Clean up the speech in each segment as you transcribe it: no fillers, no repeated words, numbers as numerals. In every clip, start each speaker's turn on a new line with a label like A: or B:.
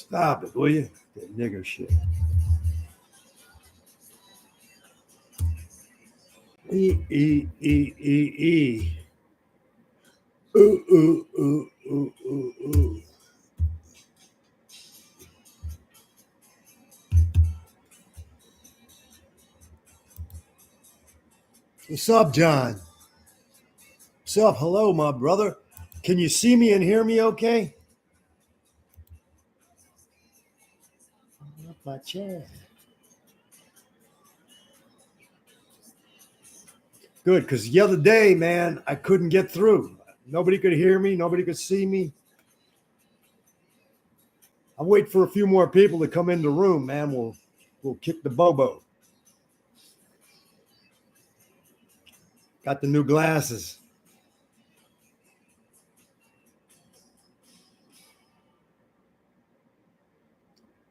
A: Stop it, will you? That nigger shit. E. Ooh, ooh, ooh, ooh, ooh, ooh. What's up, John? What's up? Hello, my brother. Can you see me and hear me okay? Up my chair. Good, because the other day, man, I couldn't get through. Nobody could hear me. Nobody could see me. I'm waiting for a few more people to come in the room, man. We'll kick the bobo. Got the new glasses.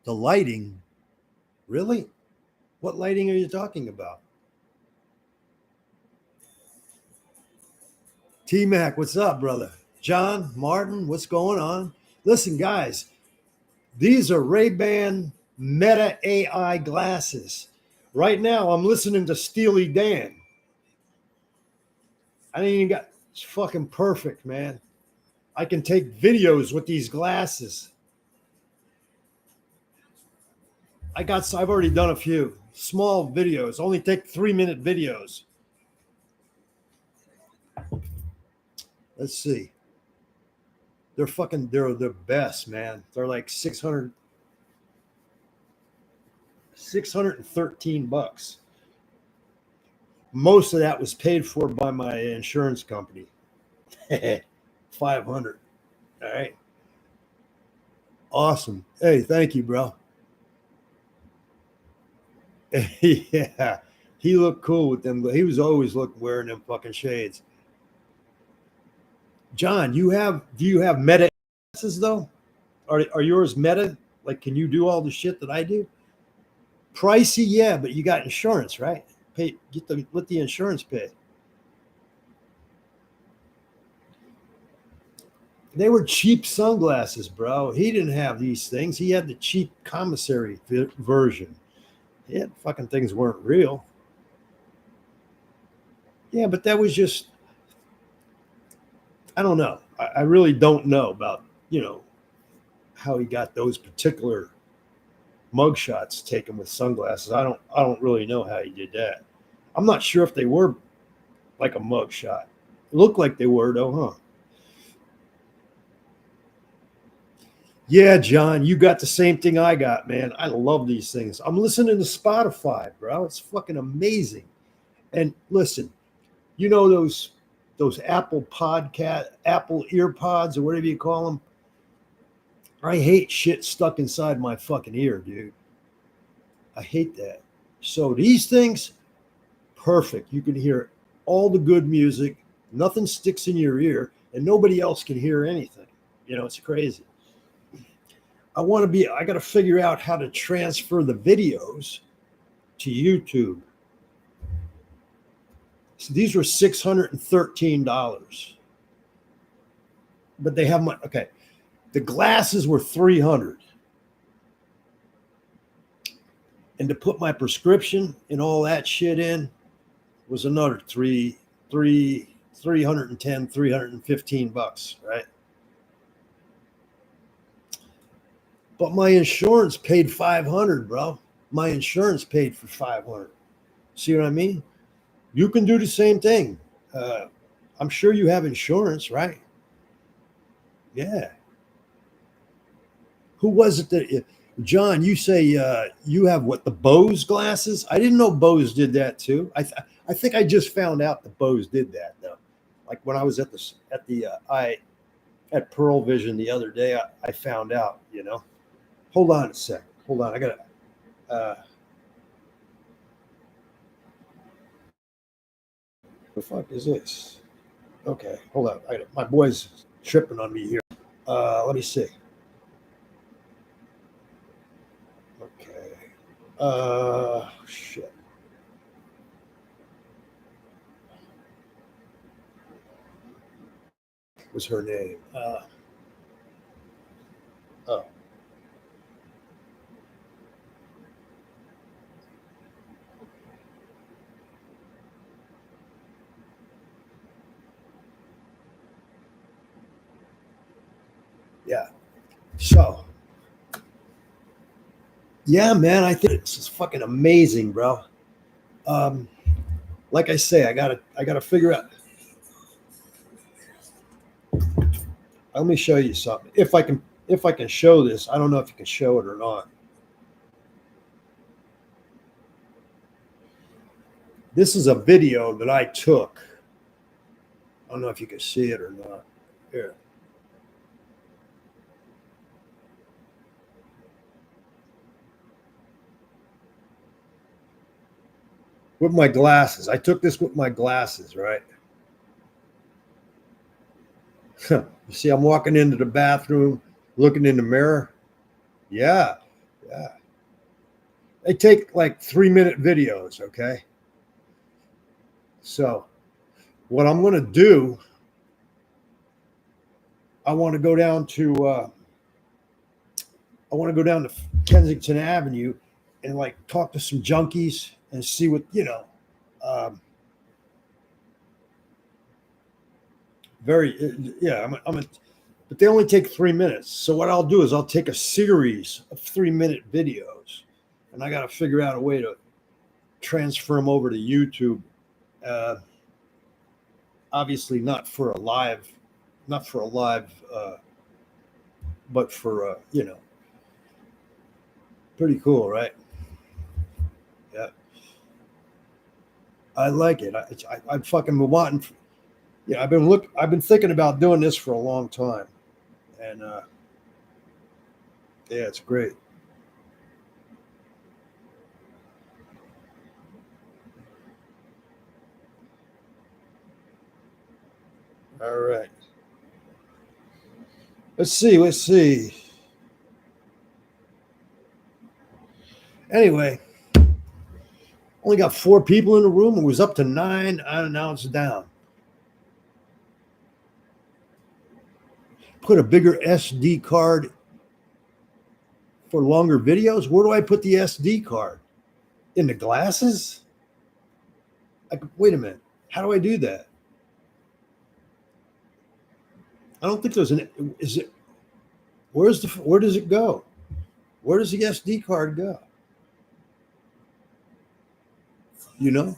A: The lighting, really? What lighting are you talking about? T Mac, what's up, brother? John, Martin, what's going on? Listen, guys, these are Ray-Ban Meta AI glasses. Right now, I'm listening to Steely Dan. I ain't even got. It's fucking perfect, man. I can take videos with these glasses. I've already done a few small videos. Only take 3-minute videos. Let's see. They're the best, man. They're like 613 bucks. Most of that was paid for by my insurance company. 500. All right. Awesome. Hey, thank you, bro. Yeah. He looked cool with them, but he was always wearing them fucking shades. John, do you have meta glasses though? Are yours meta? Like, can you do all the shit that I do? Pricey, yeah, but you got insurance, right? Let the insurance pay. They were cheap sunglasses, bro. He didn't have these things. He had the cheap commissary version. Yeah, fucking things weren't real. Yeah, but that was just, I don't know. I really don't know about, how he got those particular mugshots taken with sunglasses. I don't really know how he did that. I'm not sure if they were like a mugshot. Looked like they were though, huh? Yeah, John, you got the same thing I got, man. I love these things. I'm listening to Spotify, bro. It's fucking amazing. And listen, those Apple ear pods or whatever you call them. I hate shit stuck inside my fucking ear, dude. I hate that. So these things, perfect. You can hear all the good music. Nothing sticks in your ear, and nobody else can hear anything. It's crazy. I got to figure out how to transfer the videos to YouTube. So these were $613. But they have okay. The glasses were 300. And to put my prescription and all that shit in was another 310, 315 bucks, right? But my insurance paid 500, bro. My insurance paid for 500. See what I mean? You can do the same thing. I'm sure you have insurance, right? Yeah. Who was it that, John, you say you have what, the Bose glasses? I didn't know Bose did that too. I think I just found out that Bose did that though. Like when I was at Pearl Vision the other day, I found out, Hold on a sec. Hold on. I got to. The fuck is this? Okay, hold on. My boy's tripping on me here. Let me see. Okay. Shit. Was her name? Oh, So, yeah, man, I think this is fucking amazing, bro. Um, like I say, I gotta figure out. Let me show you something. If I can show this, I don't know if you can show it or not. This is a video that I took. I don't know if you can see it or not. Here. With my glasses. I took this with my glasses, right? You see, I'm walking into the bathroom, looking in the mirror. Yeah, yeah. They take like 3-minute videos, okay? So, what I'm going to do, I want to go down to Kensington Avenue and like talk to some junkies and see what Um, yeah. But they only take 3 minutes. So what I'll do is I'll take a series of 3-minute videos, and I got to figure out a way to transfer them over to YouTube. Uh, Obviously, not for a live, but for pretty cool, right? Yeah, I like it. I'm fucking wanting. Yeah, I've been thinking about doing this for a long time, and yeah, it's great. All right, let's see. Let's see. Anyway, only got 4 people in the room. It was up to 9. I now it's down. Put a bigger SD card for longer videos. Where do I put the SD card? In the glasses? Wait a minute. How do I do that? I don't think there's an. Is it? Where does it go? Where does the SD card go? You know?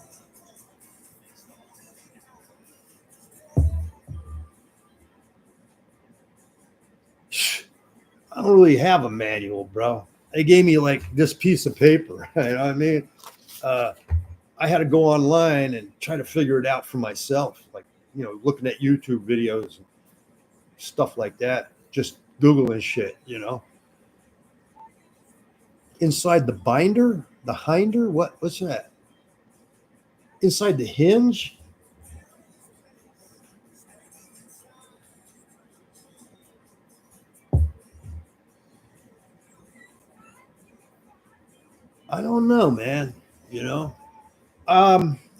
A: I don't really have a manual, bro. They gave me like this piece of paper. You know what I mean? Uh, I had to go online and try to figure it out for myself, like looking at YouTube videos and stuff like that, just Googling shit. Inside the binder, the hinder, what's that? Inside the hinge? I don't know, man. You know,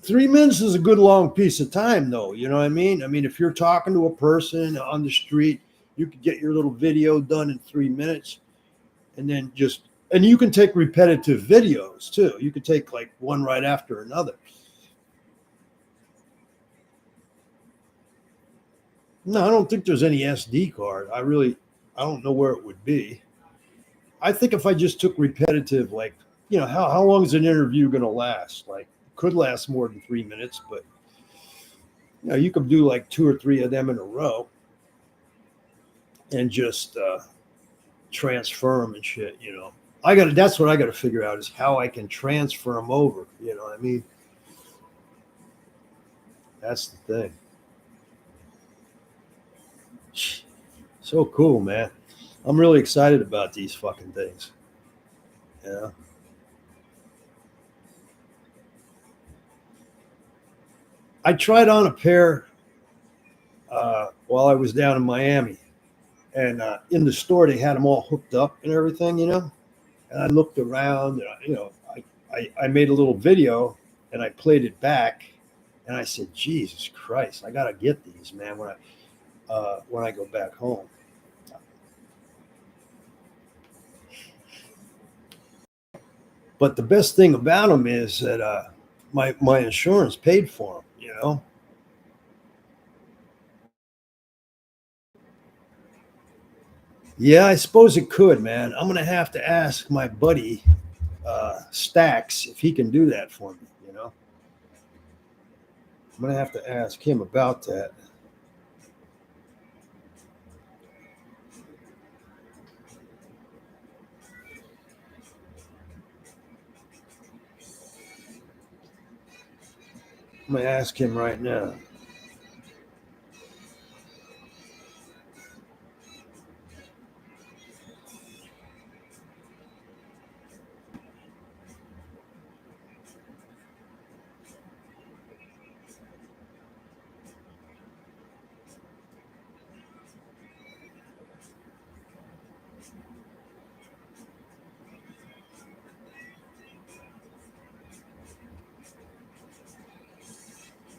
A: 3 minutes is a good long piece of time, though. You know what I mean? I mean, if you're talking to a person on the street, you could get your little video done in 3 minutes, and then and you can take repetitive videos too. You could take like one right after another. No, I don't think there's any SD card. I don't know where it would be. I think if I just took repetitive, like, how long is an interview going to last? Like, it could last more than 3 minutes, but you could do like 2 or 3 of them in a row and just transfer them and shit. That's what I got to figure out is how I can transfer them over. You know what I mean? That's the thing. So cool, man. I'm really excited about these fucking things. Yeah. I tried on a pair while I was down in Miami, and in the store they had them all hooked up and everything. And I looked around, and I made a little video, and I played it back, and I said, Jesus Christ, I gotta get these, man, when I go back home. But the best thing about them is that my insurance paid for them. Yeah, I suppose it could, man. I'm gonna have to ask my buddy Stacks if he can do that for me. You know, I'm gonna have to ask him about that. I'm gonna ask him right now.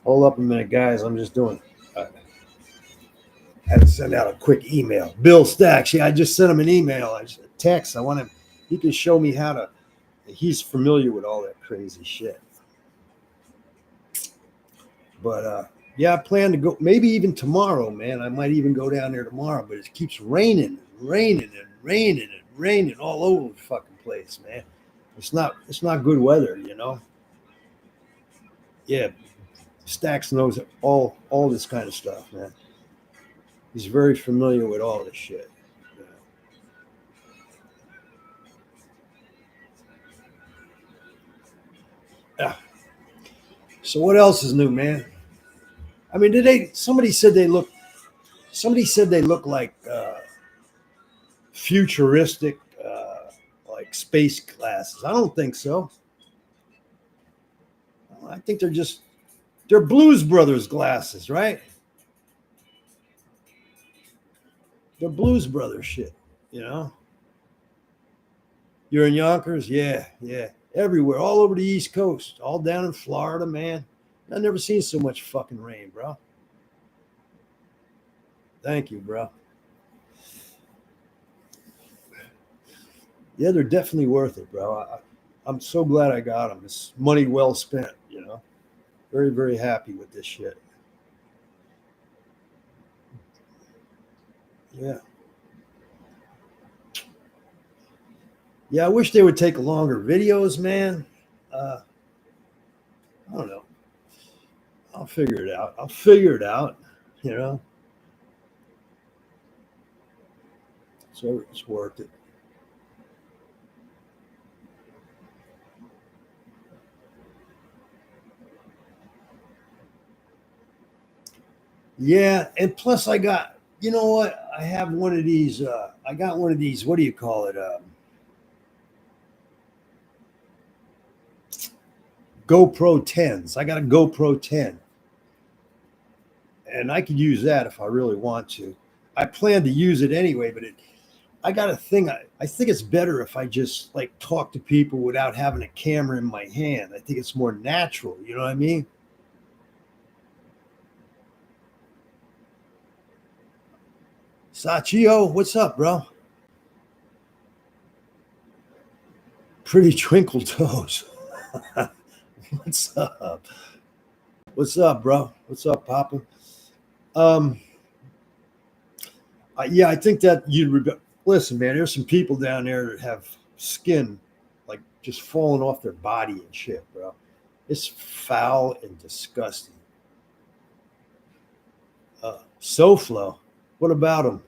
A: Hold up a minute, guys. I'm just doing. I had to send out a quick email. Bill Stacks. Yeah, I just sent him an email. I just, a text. I want him. He can show me how to. He's familiar with all that crazy shit. But yeah, I plan to go. Maybe even tomorrow, man. I might even go down there tomorrow. But it keeps raining, raining, and raining, and raining all over the fucking place, man. It's not. It's not good weather, you know. Yeah, Stacks knows all this kind of stuff, man. He's very familiar with all this shit. Yeah. So what else is new, man? I mean, did they? Somebody said they look. Somebody said they look like futuristic, like space glasses. I don't think so. I think they're Blues Brothers glasses, right? They're Blues Brothers shit. You know. You're in Yonkers, yeah, yeah, everywhere, all over the East Coast, all down in Florida, man. I've never seen so much fucking rain, bro. Thank you, bro. Yeah, they're definitely worth it, bro. I'm so glad I got them. It's money well spent, you know. Very, very happy with this shit. Yeah. Yeah, I wish they would take longer videos, man. Uh, I don't know. I'll figure it out. I'll figure it out, you know. So it's worth it. Yeah, and plus I got, you know what? I have one of these. I got one of these. What do you call it? GoPro 10s. I got a GoPro 10, and I could use that if I really want to. I plan to use it anyway, but I got a thing. I think it's better if I just like talk to people without having a camera in my hand. I think it's more natural. You know what I mean? Sachio, what's up, bro? Pretty twinkle toes. What's up? What's up, bro? What's up, Papa? Um, yeah, I think that listen, man. There's some people down there that have skin like just falling off their body and shit, bro. It's foul and disgusting. SoFlo, what about him?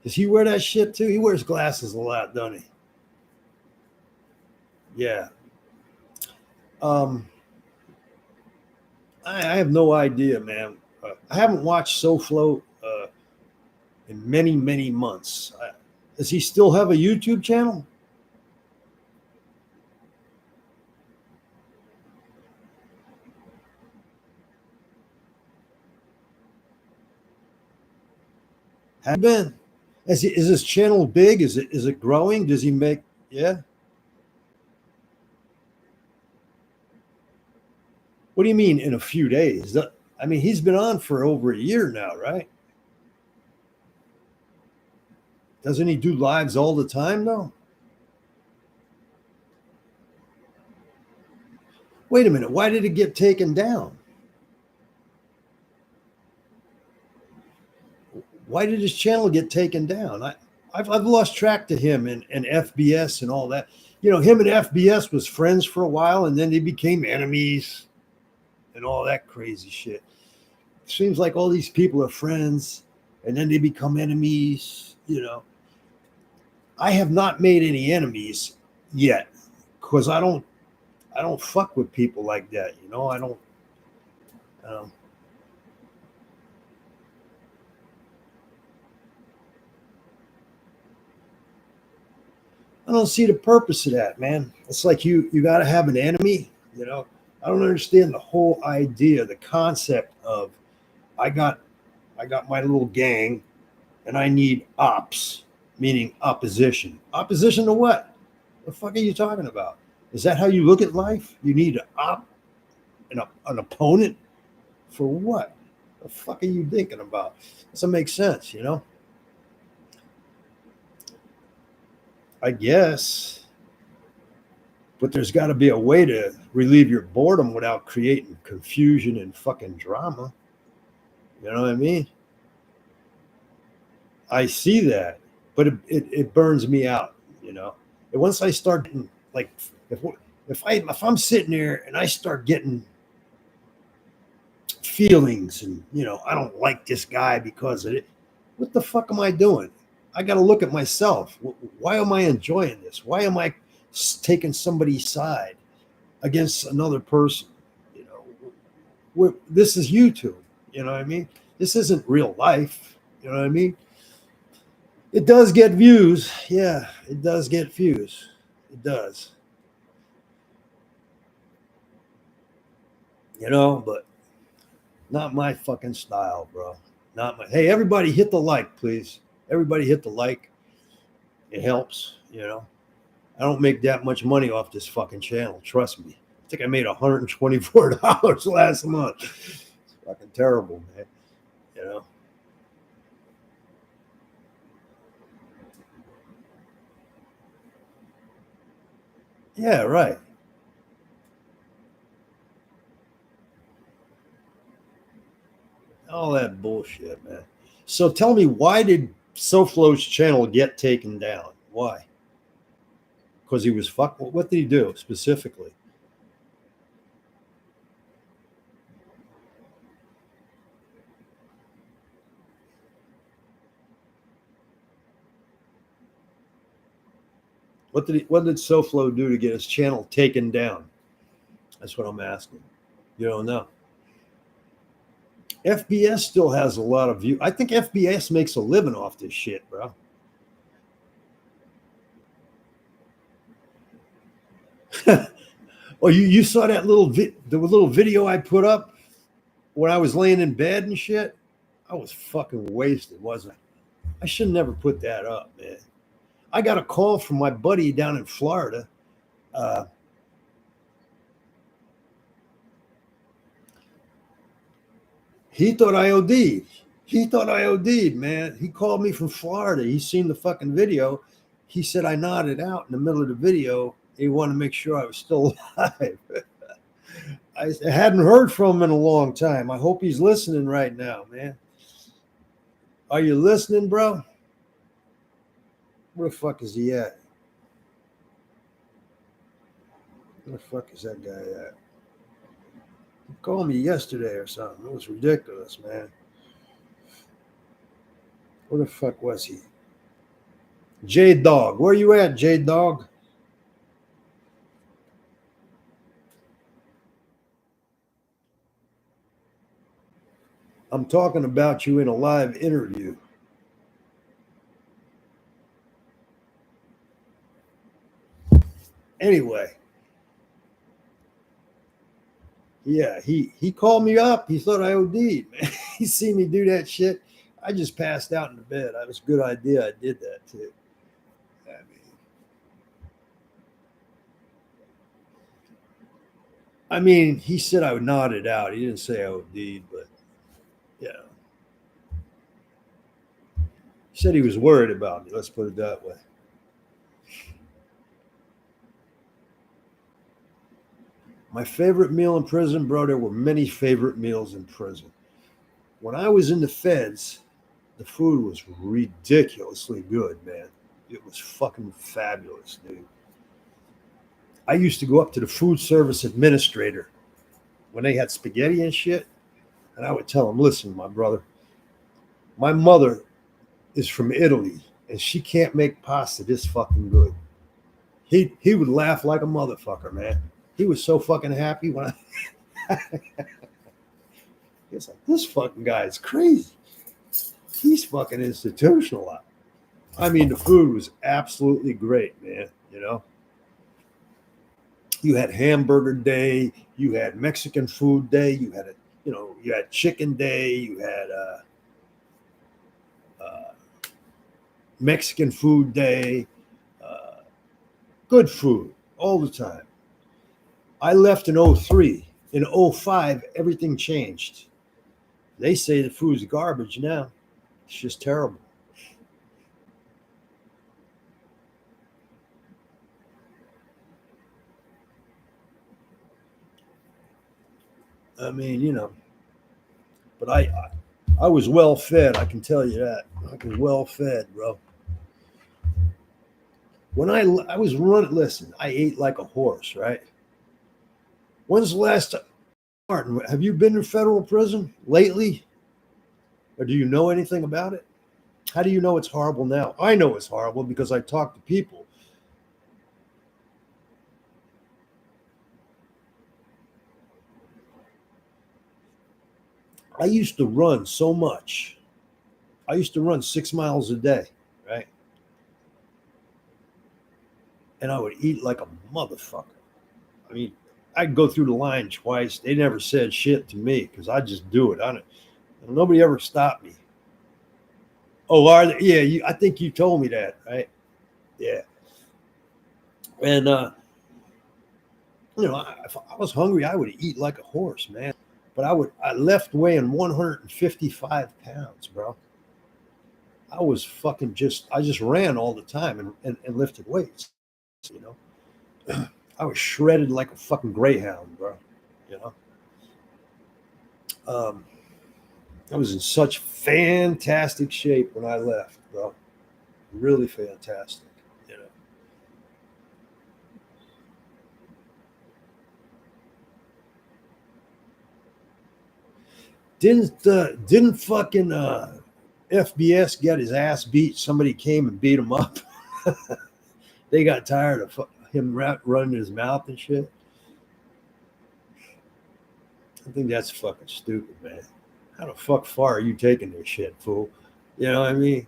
A: Does he wear that shit too? He wears glasses a lot, doesn't he? Yeah. Um, I have no idea, man. I haven't watched SoFlo in many, many months. Does he still have a YouTube channel? Have been. Is his channel big? Is it growing? Does he make? Yeah. What do you mean in a few days? I mean, he's been on for over a year now, right? Doesn't he do lives all the time though? Wait a minute. Why did it get taken down? Why did his channel get taken down? I've lost track to him and FBS and all that. You know, him and FBS was friends for a while, and then they became enemies and all that crazy shit. It seems like all these people are friends, and then they become enemies. You know, I have not made any enemies yet because I don't fuck with people like that. You know, I don't. Um, I don't see the purpose of that, man. It's like you got to have an enemy. You know, I don't understand the whole idea, the concept of I got I got my little gang and I need ops, meaning opposition. Opposition to what? The fuck are you talking about? Is that how you look at life? You need an op, an opponent for what? The fuck are you thinking about? Doesn't make sense, you know? I guess, but there's got to be a way to relieve your boredom without creating confusion and fucking drama. You know what I mean? I see that, but it burns me out, you know. And once I start getting, like, if if I'm sitting there and I start getting feelings and I don't like this guy because of it, what the fuck am I doing? I got to look at myself. Why am I enjoying this? Why am I taking somebody's side against another person? You know, this is YouTube. You know what I mean? This isn't real life. You know what I mean? It does get views. Yeah, it does get views. It does. You know, but not my fucking style, bro. Not my. Hey, everybody hit the like, please. Everybody hit the like. It helps, you know. I don't make that much money off this fucking channel. Trust me. I think I made $124 last month. It's fucking terrible, man. You know. Yeah, right. All that bullshit, man. So tell me, why did SoFlo's channel get taken down? Why? Because he was fuck. What did he do specifically? What did SoFlo do to get his channel taken down? That's what I'm asking. You don't know. FBS still has a lot of view. I think FBS makes a living off this shit, bro. Oh, you saw that the little video I put up when I was laying in bed and shit? I was fucking wasted, wasn't I should never put that up, man. I got a call from my buddy down in Florida. Uh, he thought I OD'd. He thought I OD'd, man. He called me from Florida. He seen the fucking video. He said I nodded out in the middle of the video. He wanted to make sure I was still alive. I hadn't heard from him in a long time. I hope he's listening right now, man. Are you listening, bro? Where the fuck is he at? Where the fuck is that guy at? He called me yesterday or something. It was ridiculous, man. Where the fuck was he? J Dog. Where you at, J Dog? I'm talking about you in a live interview. Anyway, yeah, he called me up. He thought I OD'd, man. He seen me do that shit. I just passed out in the bed. It was a good idea. I did that too. I mean, he said I nodded out. He didn't say I OD'd, but yeah, he said he was worried about me. Let's put it that way. My favorite meal in prison, bro. There were many favorite meals in prison. When I was in the feds, The food was ridiculously good, man. It was fucking fabulous, dude. I used to go up to the food service administrator when they had spaghetti and shit, and I would tell him, listen, my brother, my mother is from Italy, and she can't make pasta this fucking good. He would laugh like a motherfucker, man. He was so fucking happy when I He's like, this fucking guy is crazy. He's fucking institutionalized. I mean, the food was absolutely great, man. You know, you had hamburger day, you had Mexican food day, you had you had chicken day, you had Mexican food day, uh, good food all the time. I left in '03. In '05, everything changed. They say the food's garbage now. It's just terrible. I mean, but I was well fed. I can tell you that. I was well fed, bro. When I was running, listen, I ate like a horse, right? When's the last time, Martin? Have you been to federal prison lately, or do you know anything about it? How do you know it's horrible now? I know it's horrible because I talk to people. I used to run so much. I used to run 6 miles a day, right? And I would eat like a motherfucker. I mean, I'd go through the line twice. They never said shit to me because I just do it. Nobody ever stopped me. Oh, are they? Yeah, I think you told me that, right? Yeah. And if I was hungry, I would eat like a horse, man. But I left weighing 155 pounds, bro. I just ran all the time and lifted weights, you know. I was shredded like a fucking greyhound, bro. You know. Um, I was in such fantastic shape when I left, bro. Really fantastic, you know. Didn't fucking FBS get his ass beat? Somebody came and beat him up. They got tired of him running his mouth and shit. I think that's fucking stupid, man. How the fuck far are you taking this shit, fool? You know what I mean?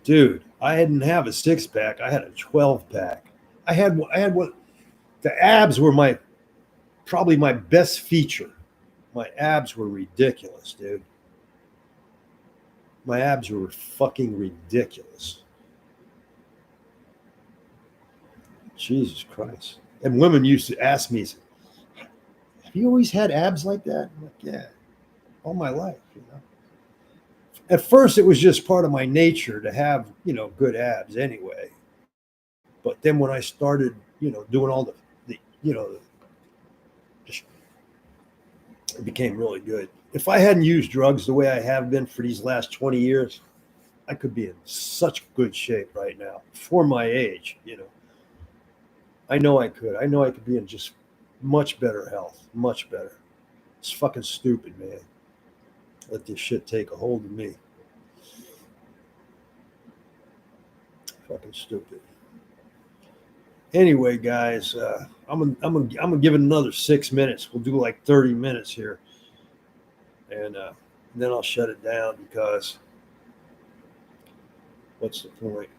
A: Dude, I didn't have a 6 pack. I had a 12 pack. I had what the abs were probably my best feature. My abs were ridiculous, dude. My abs were fucking ridiculous. Jesus Christ. And women used to ask me, have you always had abs like that? I'm like, yeah, all my life, you know. At first it was just part of my nature to have, good abs anyway. But then when I started, doing all the just, it became really good. If I hadn't used drugs the way I have been for these last 20 years, I could be in such good shape right now for my age. I know I could. I know I could be in just much better health, much better. It's fucking stupid, man. Let this shit take a hold of me. Fucking stupid. Anyway, guys, I'm gonna give it another 6 minutes. We'll do like 30 minutes here, and then I'll shut it down because what's the point?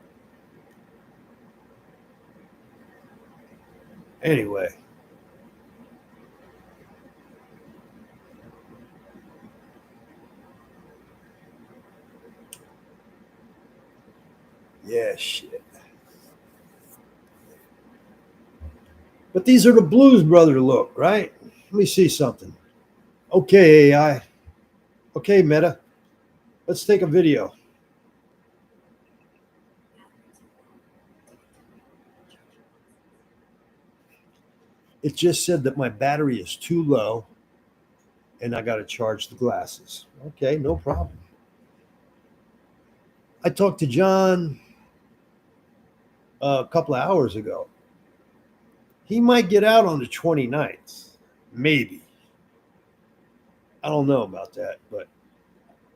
A: Anyway, yeah, shit. But these are the Blues Brother look, right? Let me see something. Okay, AI. Okay, Meta. Let's take a video. It just said that my battery is too low and I got to charge the glasses. Okay, no problem. I talked to John a couple of hours ago. He might get out on the 29th. Maybe. I don't know about that, but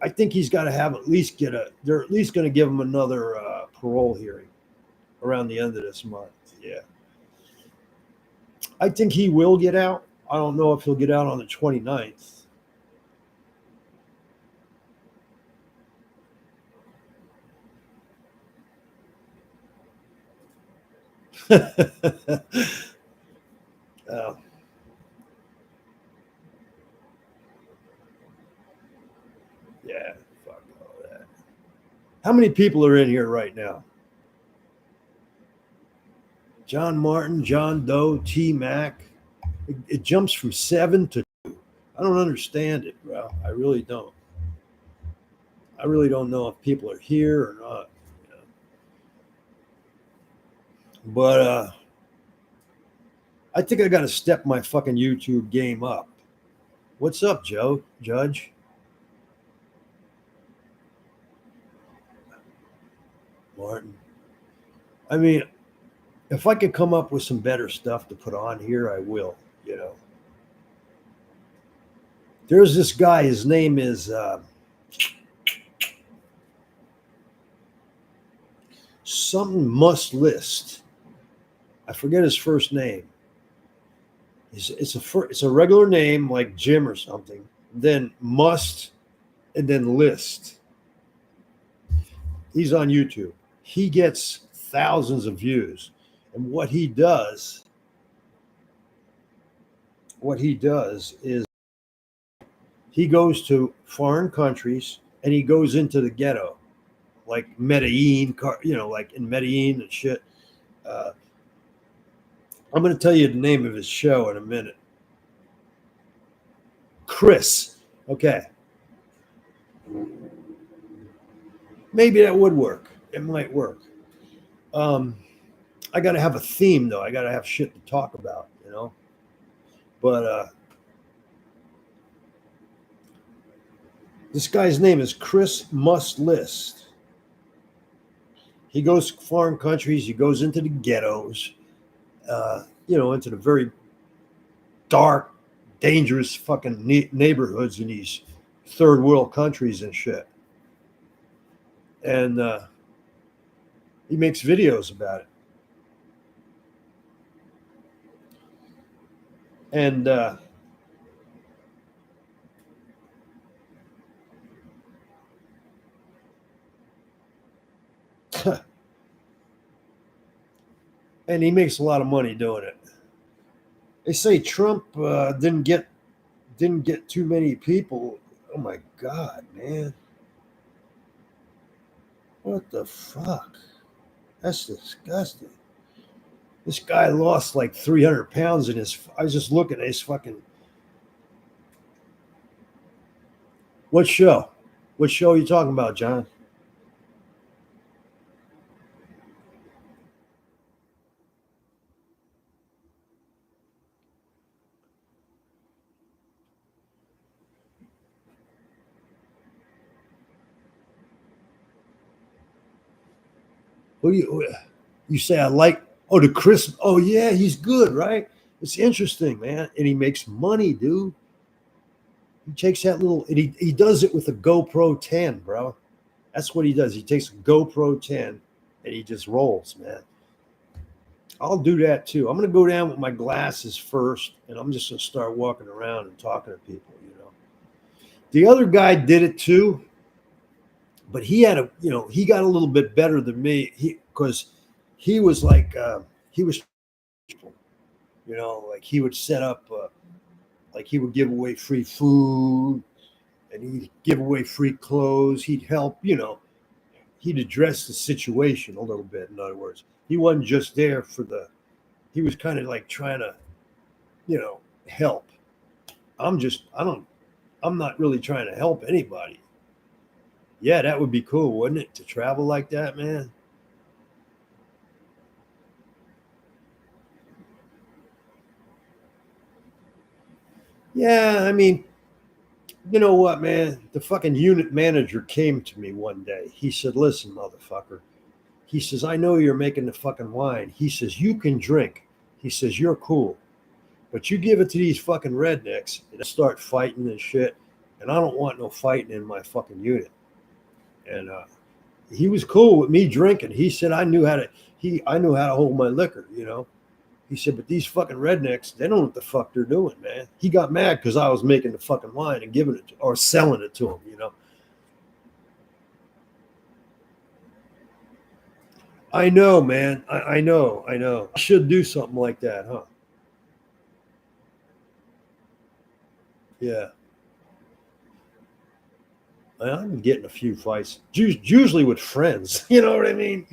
A: I think he's got to have at least get a. They're at least going to give him another parole hearing around the end of this month. Yeah, I think he will get out. I don't know if he'll get out on the 29th. uh, yeah, fuck all that. How many people are in here right now? John Martin, John Doe, T Mac. It jumps from 7 to 2. I don't understand it, bro. I really don't. I really don't know if people are here or not. You know? But I think I got to step my fucking YouTube game up. What's up, Joe Judge? Martin. I mean, if I could come up with some better stuff to put on here, I will. You know, there's this guy. His name is something Must List. I forget his first name. It's a regular name like Jim or something. Then Must, and then List. He's on YouTube. He gets thousands of views, and what he does is he goes to foreign countries and he goes into the ghetto, like Medellin, like in Medellin and shit. Uh, I'm going to tell you the name of his show in a minute. Chris. Okay. Maybe that would work. It might work. I got to have a theme, though. I got to have shit to talk about, you know? But this guy's name is Chris Must List. He goes to foreign countries. He goes into the ghettos, into the very dark, dangerous fucking neighborhoods in these third world countries and shit. And he makes videos about it. And and he makes a lot of money doing it. They say Trump didn't get too many people. Oh my God, man! What the fuck? That's disgusting. This guy lost like 300 pounds in his. I was just looking at his fucking. What show? What show are you talking about, John? Who you say I like? Oh, the Chris. Oh yeah, he's good, right? It's interesting, man, and he makes money, dude. He takes that little, and he does it with a GoPro 10, bro. That's what he does. He takes a GoPro 10 and he just rolls, man. I'll do that too. I'm gonna go down with my glasses first, and I'm just gonna start walking around and talking to people. You know, the other guy did it too, but he had he got a little bit better than me. Because he was like he was, like he would set up, like he would give away free food, and he'd give away free clothes. He'd help, he'd address the situation a little bit. In other words, he wasn't just there for he was kind of like trying to, help. I'm not really trying to help anybody. Yeah, that would be cool, wouldn't it, to travel like that, man? Yeah, I mean, You know what, man? The fucking unit manager came to me one day. He said, "Listen, motherfucker." He says, "I know you're making the fucking wine." He says, "You can drink." He says, "You're cool. But you give it to these fucking rednecks and start fighting and shit. And I don't want no fighting in my fucking unit." And he was cool with me drinking. He said I knew how to hold my liquor, you know. He said, "But these fucking rednecks, they don't know what the fuck they're doing, man." He got mad because I was making the fucking wine and giving it to, or selling it to him, you know. I know, man. I know. I know. I should do something like that, huh? Yeah. I'm getting a few fights, usually with friends. You know what I mean?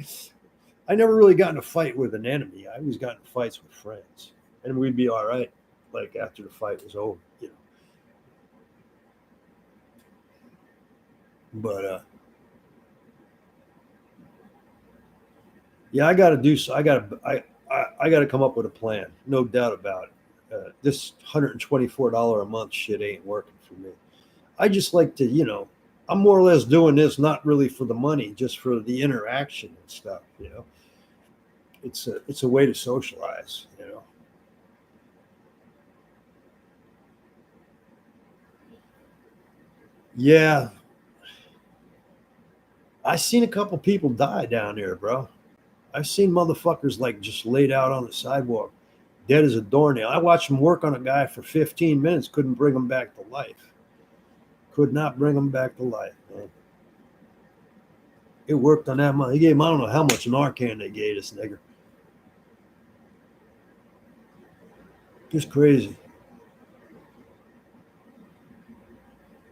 A: I never really got in a fight with an enemy. I always got in fights with friends, and we'd be all right. Like after the fight was over, you know. But yeah, I got to do. So I got to. I got to come up with a plan. No doubt about it. This $124 a month shit ain't working for me. I just like to, you know, I'm more or less doing this not really for the money, just for the interaction and stuff. You know, it's a way to socialize. You know. Yeah, I seen a couple people die down there, bro. I've seen motherfuckers like just laid out on the sidewalk, dead as a doornail. I watched him work on a guy for 15 minutes, couldn't bring him back to life. Could not bring him back to life, man. It worked on that month. He gave him, I don't know how much Narcan they gave this nigger. Just crazy.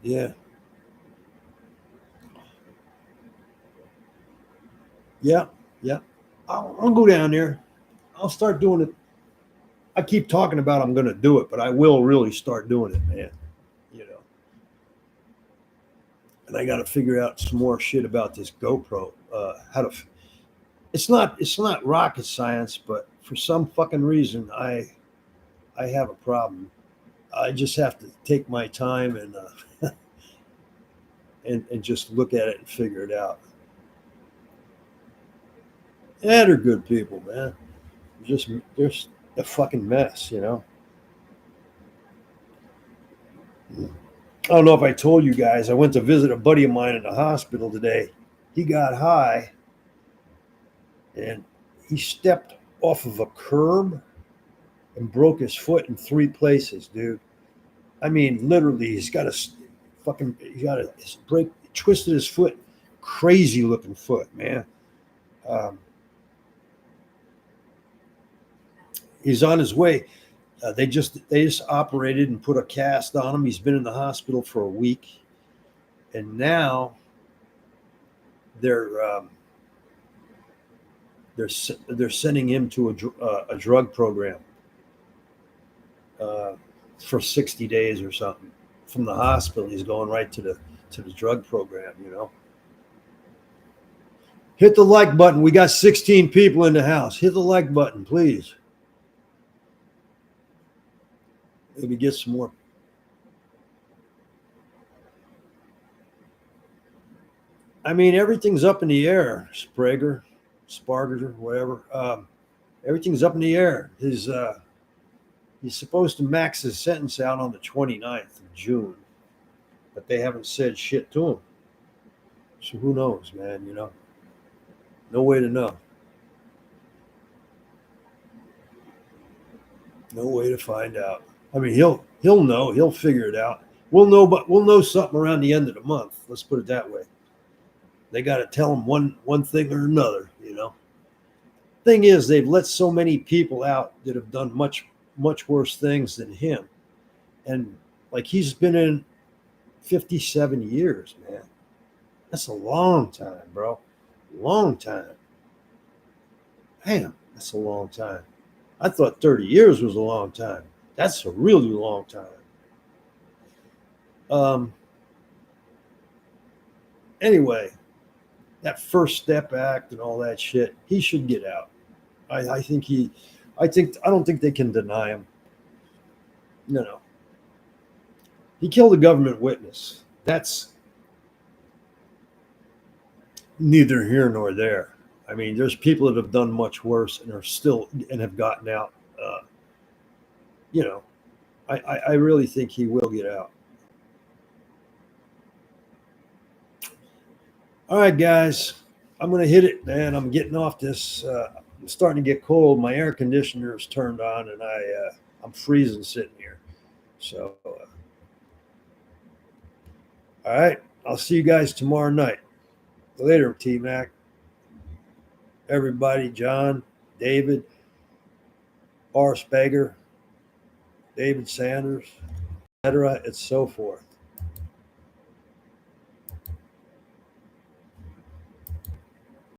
A: Yeah. Yeah. Yeah. I'll go down there. I'll start doing it. I keep talking about I'm going to do it, but I will really start doing it, man. You know, and I got to figure out some more shit about this GoPro. How to it's not rocket science, but for some fucking reason, I have a problem. I just have to take my time and and just look at it and figure it out. Yeah, they're good people, man. Just they're a fucking mess, you know. I don't know if I told you guys. I went to visit a buddy of mine in the hospital today. He got high and he stepped off of a curb and broke his foot in three places, dude. I mean, literally, he's got a break, twisted his foot, crazy looking foot, man. Um, he's on his way. They just operated and put a cast on him. He's been in the hospital for a week, and now they're um, they're sending him to a drug program uh, for 60 days or something. From the hospital, he's going right to the drug program. You know, hit the like button. We got 16 people in the house. Hit the like button, please. Maybe get some more. I mean, everything's up in the air. Sparger, whatever. Everything's up in the air. He's supposed to max his sentence out on the 29th of June, but they haven't said shit to him. So who knows, man? You know, no way to know. No way to find out. I mean, he'll know. He'll figure it out. We'll know, but we'll know something around the end of the month. Let's put it that way. They got to tell him one thing or another. You know. Thing is, they've let so many people out that have done much worse things than him, and like he's been in 57 years, man. That's a long time, bro. Long time. Damn, that's a long time. I thought 30 years was a long time. That's a really long time. Um, anyway, that First Step Act and all that shit, he should get out. I think I don't think they can deny him. No, no. He killed a government witness. That's neither here nor there. I mean, there's people that have done much worse and are still and have gotten out. You know, I really think he will get out. All right, guys, I'm going to hit it, man. I'm getting off this. I'm starting to get cold. My air conditioner is turned on, and I'm freezing sitting here. So, all right, I'll see you guys tomorrow night. Later, T Mac. Everybody, John, David, R. Spager, David Sanders, etc., and so forth.